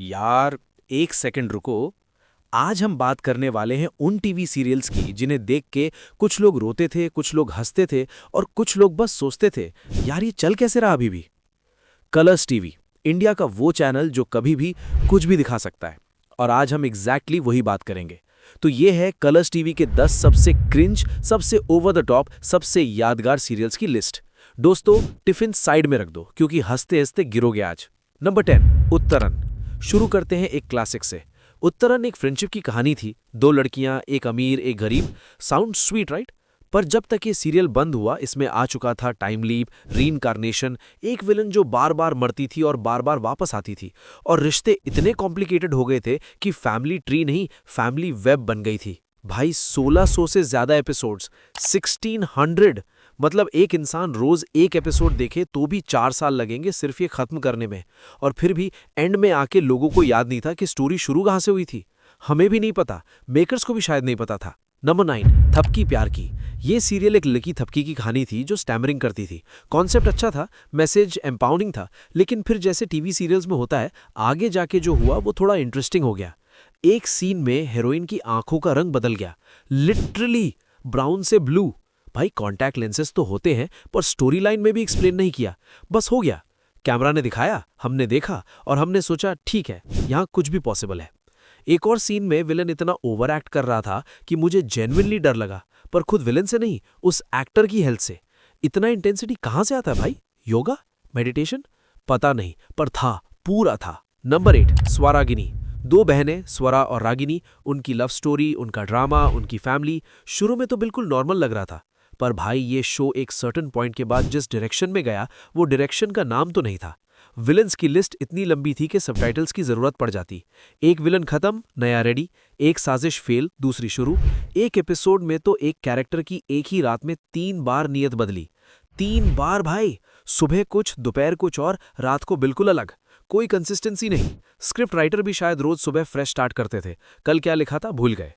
यार, एक सेकंड रुको। आज हम बात करने वाले हैं उन टीवी सीरियल्स की जिन्हें देख के कुछ लोग रोते थे, कुछ लोग हंसते थे और कुछ लोग बस सोचते थे, यार ये चल कैसे रहा अभी भी। कलर्स टीवी, इंडिया का वो चैनल जो कभी भी कुछ भी दिखा सकता है। और आज हम एग्जैक्टली वही बात करेंगे। तो ये है कलर्स टीवी के 10 सबसे क्रिंज, सबसे ओवर द टॉप, सबसे यादगार सीरियल्स की लिस्ट। दोस्तों, टिफिन साइड में रख दो क्योंकि हंसते हंसते गिरोगे आज। नंबर 10, उत्तरन। शुरू करते हैं एक क्लासिक से। उत्तरन एक फ्रेंडशिप की कहानी थी। दो लड़कियां, एक अमीर एक गरीब। Sound sweet, right? पर जब तक ये सीरियल बंद हुआ, इसमें आ चुका था टाइम लीप, रीइंकार्नेशन, एक विलन जो बार बार मरती थी और बार बार वापस आती थी, और रिश्ते इतने कॉम्प्लिकेटेड हो गए थे कि फैमिली ट्री नहीं, फैमिली वेब बन गई थी। भाई, 1600 से ज्यादा एपिसोड्स, 1600। मतलब एक इंसान रोज एक एपिसोड देखे तो भी 4 साल लगेंगे सिर्फ ये खत्म करने में। और फिर भी एंड में आके लोगों को याद नहीं था कि स्टोरी शुरू कहां से हुई थी। हमें भी नहीं पता, मेकर्स को भी शायद नहीं पता था। नंबर 9, थपकी प्यार की। ये सीरियल एक लड़की थपकी की कहानी थी जो स्टैमरिंग करती थी। कॉन्सेप्ट अच्छा था, मैसेज एम्पावरिंग था, लेकिन फिर जैसे टीवी सीरियल्स में होता है, आगे जाके जो हुआ वो थोड़ा इंटरेस्टिंग हो गया। एक सीन में हीरोइन की आंखों का रंग बदल गया, लिटरली ब्राउन से ब्लू। भाई, कॉन्टैक्ट लेंसेज तो होते हैं, पर स्टोरी लाइन में भी एक्सप्लेन नहीं किया, बस हो गया। कैमरा ने दिखाया, हमने देखा और हमने सोचा ठीक है, यहां कुछ भी पॉसिबल है। एक और सीन में विलन इतना ओवर एक्ट कर रहा था कि मुझे जेन्युइनली डर लगा, पर खुद विलन से नहीं, उस एक्टर की हेल्थ से। इतना इंटेंसिटी कहां से आता है भाई? योगा, मेडिटेशन, पता नहीं, पर था, पूरा था। नंबर 8, स्वरागिनी। दो बहनें, स्वरा और रागिनी, उनकी लव स्टोरी, उनका ड्रामा, उनकी फैमिली। शुरू में तो बिल्कुल नॉर्मल लग रहा था, पर भाई ये शो एक सर्टेन पॉइंट के बाद जिस डायरेक्शन में गया, वो डायरेक्शन का नाम तो नहीं था। विलन्स की लिस्ट इतनी लंबी थी कि सबटाइटल्स की जरूरत पड़ जाती। एक विलन खत्म, नया रेडी, एक साजिश फेल, दूसरी शुरू। एक एपिसोड में तो एक कैरेक्टर की एक ही रात में 3 बार नियत बदली। 3 बार भाई, सुबह कुछ, दोपहर कुछ और रात को बिल्कुल अलग। कोई कंसिस्टेंसी नहीं। स्क्रिप्ट राइटर भी शायद रोज सुबह फ्रेश स्टार्ट करते थे, कल क्या लिखा था भूल गए।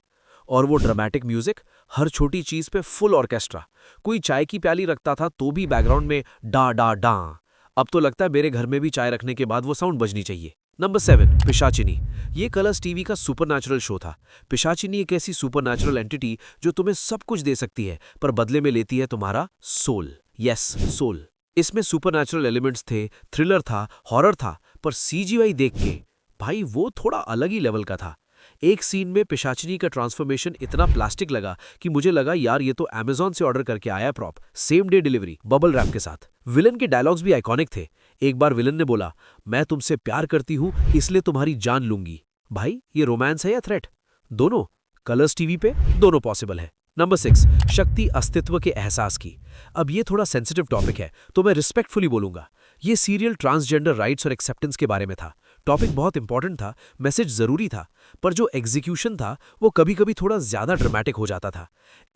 और वो ड्रामेटिक म्यूजिक, हर छोटी चीज पे फुल ऑर्केस्ट्रा। कोई चाय की प्याली रखता था तो भी बैकग्राउंड में डा डा डा। अब तो लगता है मेरे घर में भी चाय रखने के बाद वो साउंड बजनी चाहिए। नंबर 7, पिशाचिनी। ये कलर्स टीवी का सुपरनैचुरल शो था। पिशाचिनी एक ऐसी सुपरनैचुरल एंटिटी जो तुम्हें सब कुछ दे सकती है, पर बदले में लेती है तुम्हारा सोल। Yes, soul. इसमें सुपरनैचुरल एलिमेंट्स थे, थ्रिलर था, हॉरर था, पर सीजीआई देख के भाई वो थोड़ा अलग ही लेवल का था। एक सीन में पिशाचिनी का ट्रांसफॉर्मेशन इतना प्लास्टिक लगा कि मुझे लगा यार ये तो अमेज़न से ऑर्डर करके आया prop, same day delivery, bubble wrap के साथ। विलन के डायलॉग्स भी आइकॉनिक थे। एक बार विलन ने बोला, मैं तुमसे प्यार करती हूं इसलिए तुम्हारी जान लूंगी। भाई, ये रोमांस है या थ्रेट? दोनों। कलर्स टीवी पे दोनों पॉसिबल है। नंबर 6, शक्ति अस्तित्व के एहसास की। अब ये थोड़ा सेंसिटिव टॉपिक है तो मैं रिस्पेक्टफुली बोलूंगा। ये सीरियल ट्रांसजेंडर राइट्स और एक्सेप्टेंस के बारे में था। टॉपिक बहुत इंपॉर्टेंट था, मैसेज जरूरी था, पर जो एग्जीक्यूशन था वो कभी कभी थोड़ा ज्यादा ड्रामेटिक हो जाता था।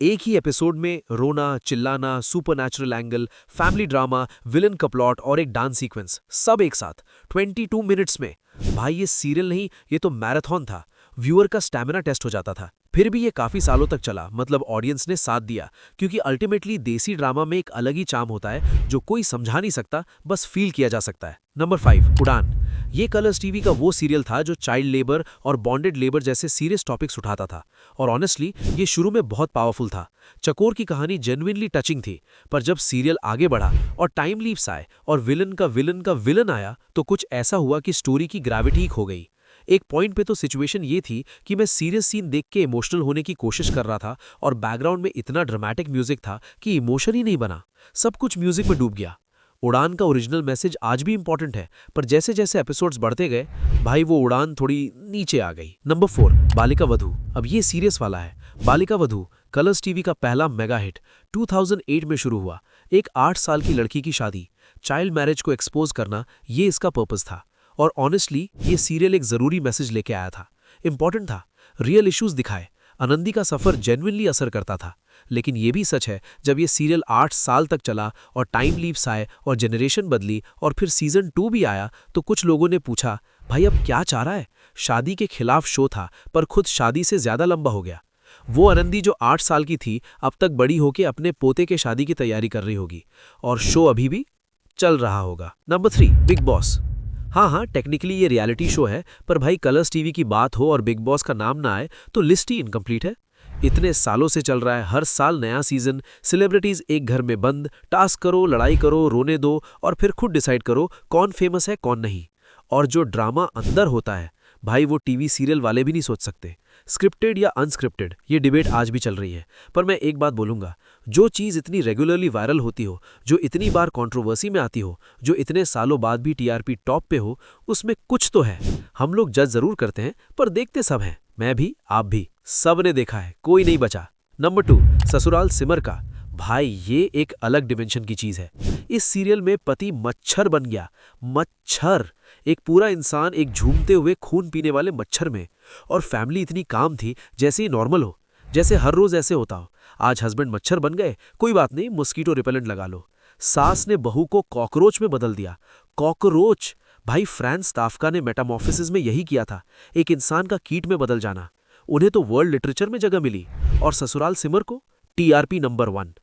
एक ही एपिसोड में रोना, चिल्लाना, supernatural angle, family drama, villain का प्लॉट और एक डांस सीक्वेंस, सब एक साथ 22 मिनट्स में। भाई, ये सीरियल नहीं, ये तो मैराथन था। व्यूअर का स्टैमिना टेस्ट हो जाता था। फिर भी ये काफी सालों तक चला, मतलब ऑडियंस ने साथ दिया, क्योंकि अल्टीमेटली देसी ड्रामा में एक अलग ही चार्म होता है जो कोई समझा नहीं सकता, बस फील किया जा सकता है। नंबर 5, उड़ान। ये कलर्स टीवी का वो सीरियल था जो चाइल्ड लेबर और बॉन्डेड लेबर जैसे सीरियस टॉपिक्स उठाता था। और ऑनेस्टली ये शुरू में बहुत पावरफुल था। चकोर की कहानी जेन्युइनली टचिंग थी, पर जब सीरियल आगे बढ़ा और टाइम लीप्स आए और विलन का विलन आया, तो कुछ ऐसा हुआ कि स्टोरी की ग्रेविटी खो गई। एक पॉइंट पे तो सिचुएशन ये थी कि मैं सीरियस सीन देख के इमोशनल होने की कोशिश कर रहा था और बैकग्राउंड में इतना ड्रामेटिक म्यूजिक था कि इमोशन ही नहीं बना, सब कुछ म्यूजिक में डूब गया। उड़ान का ओरिजिनल मैसेज आज भी इंपॉर्टेंट है, पर जैसे जैसे एपिसोड्स बढ़ते गए, भाई वो उड़ान थोड़ी नीचे आ गई। नंबर 4, बालिका वधू। अब ये सीरियस वाला है। बालिका वधू कलर्स टीवी का पहला मेगा हिट 2008 में शुरू हुआ। एक 8 साल की लड़की की शादी, चाइल्ड मैरिज को एक्सपोज करना, ये इसका पर्पस था। और ऑनेस्टली ये सीरियल एक जरूरी मैसेज लेके आया था, इंपॉर्टेंट था, रियल इश्यूज दिखाए। आनंदी का सफर जेन्युइनली असर करता था। लेकिन ये भी सच है, जब ये सीरियल 8 साल तक चला और टाइम लीप्स आए और जनरेशन बदली और फिर सीजन 2 भी आया, तो कुछ लोगों ने पूछा, भाई अब क्या चाह रहा है? शादी के खिलाफ शो था, पर खुद शादी से ज्यादा लंबा हो गया। वो आनंदी जो 8 साल की थी, अब तक बड़ी होके अपने पोते के शादी की तैयारी कर रही होगी, और शो अभी भी चल रहा होगा। Number 3, big boss. हाँ हाँ, टेक्निकली ये रियलिटी शो है, पर भाई कलर्स टीवी की बात हो और बिग बॉस का नाम ना आए तो लिस्ट ही इनकम्प्लीट है। इतने सालों से चल रहा है, हर साल नया सीजन, सेलिब्रिटीज एक घर में बंद, टास्क करो, लड़ाई करो, रोने दो और फिर खुद डिसाइड करो कौन फेमस है कौन नहीं। और जो ड्रामा अंदर होता है भाई, वो टीवी सीरियल वाले भी नहीं सोच सकते। स्क्रिप्टेड या अनस्क्रिप्टेड, ये डिबेट आज भी चल रही है। पर मैं एक बात बोलूंगा, जो चीज़ इतनी रेगुलरली वायरल होती हो, जो इतनी बार कंट्रोवर्सी में आती हो, जो इतने सालों बाद भी टीआरपी टॉप पे हो, उसमें कुछ तो है। हम लोग जज जरूर करते हैं पर देखते सब हैं। मैं भी, आप भी, सब ने देखा है, कोई नहीं बचा। नंबर 2, ससुराल सिमर का। भाई ये एक अलग डिमेंशन की चीज है। इस सीरियल में पति मच्छर बन गया। मच्छर, एक पूरा इंसान एक झूमते हुए खून पीने वाले मच्छर में। और फैमिली इतनी काम थी जैसे ही नॉर्मल हो, जैसे हर रोज ऐसे होता हो। आज हस्बैंड मच्छर बन गए, कोई बात नहीं, मॉस्किटो रिपेलेंट लगा लो। सास ने बहू को कॉकरोच में बदल दिया। कॉकरोच! भाई फ्रांस काफ्का ने मेटामॉर्फोसिस में यही किया था, एक इंसान का कीट में बदल जाना। उन्हें तो वर्ल्ड लिटरेचर में जगह मिली। और ससुराल सिमर को टीआरपी नंबर 1।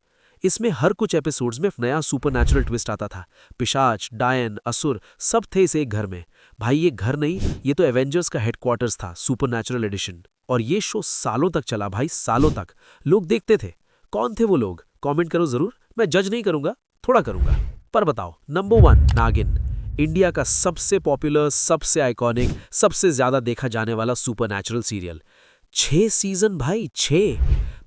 इसमें हर कुछ एपिसोड्स में नया सुपरनैचुरल ट्विस्ट आता था। पिशाच, डायन, असुर सब थे इस एक घर में। भाई ये घर नहीं, ये तो एवेंजर्स का हेडक्वार्टर्स था, सुपरनैचुरल एडिशन। और ये शो सालों तक चला भाई, सालों तक। लोग देखते थे। कौन थे वो लोग? कमेंट करो जरूर। मैं जज नहीं करूंगा, थोड़ा करूंगा। पर बताओ, नंबर 1 नागिन, इंडिया का सबसे पॉपुलर, सबसे आइकॉनिक, सबसे ज्यादा देखा जाने वाला सुपरनैचुरल सीरियल। 6 सीजन भाई, 6।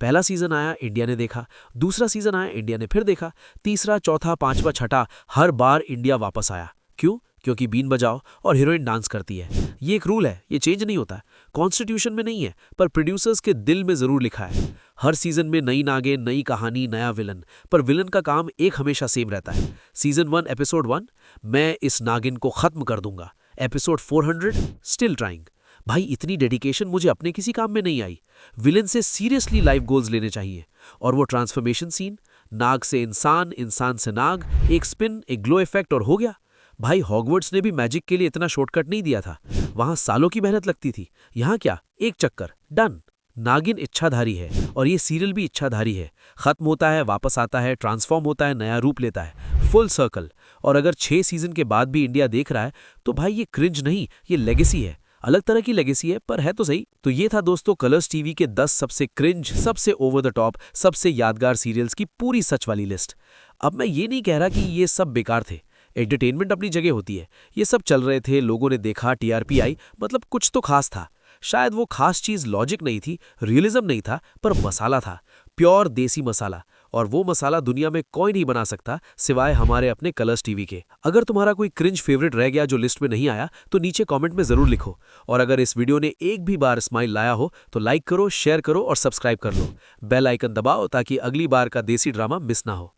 पहला सीजन आया, इंडिया ने देखा। दूसरा सीजन आया, इंडिया ने फिर देखा। तीसरा, चौथा, पांचवा, छठा, हर बार इंडिया वापस आया। क्यों? क्योंकि बीन बजाओ और हीरोइन डांस करती है। ये एक रूल है, ये चेंज नहीं होता। कॉन्स्टिट्यूशन में नहीं है, पर प्रोड्यूसर्स के दिल में जरूर लिखा है। हर सीजन में नई नागिन, नई कहानी, नया विलन। पर विलन का काम एक हमेशा सेम रहता है। सीजन 1 एपिसोड 1, मैं इस नागिन को खत्म कर दूंगा। Episode 400, still trying. भाई इतनी डेडिकेशन मुझे अपने किसी काम में नहीं आई। विलेन से सीरियसली लाइफ गोल्स लेने चाहिए। और वो ट्रांसफॉर्मेशन सीन, नाग से इंसान, इंसान से नाग, एक स्पिन, एक ग्लो इफेक्ट और हो गया। भाई हॉगवर्ट्स ने भी मैजिक के लिए इतना शॉर्टकट नहीं दिया था। वहां सालों की मेहनत लगती थी। यहाँ क्या, एक चक्कर, डन। नागिन इच्छाधारी है और ये सीरियल भी इच्छाधारी है। खत्म होता है, वापस आता है, ट्रांसफॉर्म होता है, नया रूप लेता है, फुल सर्कल। और अगर 6 सीजन के बाद भी इंडिया देख रहा है तो भाई ये क्रिंज नहीं, ये लेगेसी है। अलग तरह की लेगेसी है, पर है तो सही। तो ये था दोस्तों कलर्स टीवी के 10 सबसे क्रिंज, सबसे ओवर द टॉप, सबसे यादगार सीरियल्स की पूरी सच वाली लिस्ट। अब मैं ये नहीं कह रहा कि ये सब बेकार थे। एंटरटेनमेंट अपनी जगह होती है। ये सब चल रहे थे, लोगों ने देखा, टीआरपी आई, मतलब कुछ तो खास था। शायद वो खास चीज लॉजिक नहीं थी, रियलिज्म नहीं था, पर मसाला था, प्योर देसी मसाला। और वो मसाला दुनिया में कोई नहीं बना सकता सिवाय हमारे अपने कलर्स टीवी के। अगर तुम्हारा कोई क्रिंज फेवरेट रह गया जो लिस्ट में नहीं आया तो नीचे कमेंट में जरूर लिखो। और अगर इस वीडियो ने एक भी बार स्माइल लाया हो तो लाइक करो, शेयर करो और सब्सक्राइब कर लो। बेल आइकन दबाओ ताकि अगली बार का देसी ड्रामा मिस ना हो।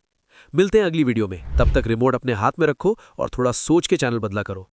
मिलते हैं अगली वीडियो में, तब तक रिमोट अपने हाथ में रखो और थोड़ा सोच के चैनल बदला करो।